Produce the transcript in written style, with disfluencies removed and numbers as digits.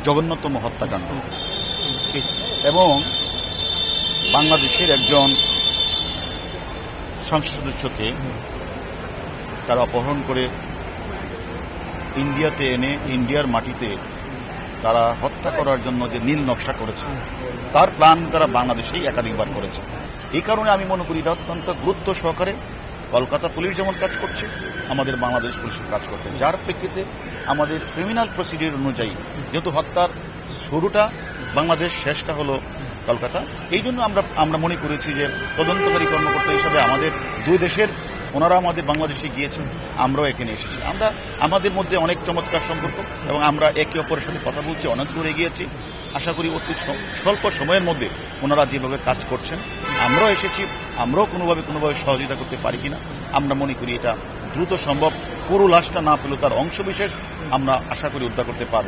জঘন্যতম হত্যাকাণ্ড এবং বাংলাদেশের একজন সংসদ সদস্যকে তারা অপহরণ করে ইন্ডিয়াতে এনে ইন্ডিয়ার মাটিতে তারা হত্যা করার জন্য যে নীল নকশা করেছে তার প্ল্যান তারা বাংলাদেশেই একাধিকবার করেছে। এই কারণে আমি মনে করি এটা অত্যন্ত গুরুত্ব সহকারে কলকাতা পুলিশ যেমন কাজ করছে, আমাদের বাংলাদেশ পুলিশ কাজ করছে, যার প্রেক্ষিতে আমাদের ক্রিমিনাল প্রসিডিউর অনুযায়ী যেহেতু হত্যার শুরুটা বাংলাদেশ, শেষটা হলো কলকাতা, এই জন্য আমরা মনে করেছি যে তদন্তকারী কর্মকর্তা হিসাবে আমাদের দুই দেশের ওনারা আমাদের বাংলাদেশে গিয়েছেন, আমরাও এখানে এসেছি। আমাদের মধ্যে অনেক চমৎকার সম্পর্ক এবং আমরা একে অপরের সাথে কথা বলছি, অনেক দূর এগিয়েছি। আশা করি অতি স্বল্প সময়ের মধ্যে ওনারা যেভাবে কাজ করছেন আমরাও এসেছি, আমরাও কোনোভাবে সহযোগিতা করতে পারি কিনা আমরা মনে করি এটা দ্রুত সম্ভব। পুরো লাশটা না পেলেও তার অংশবিশেষ আমরা আশা করি উদ্ধার করতে পারব।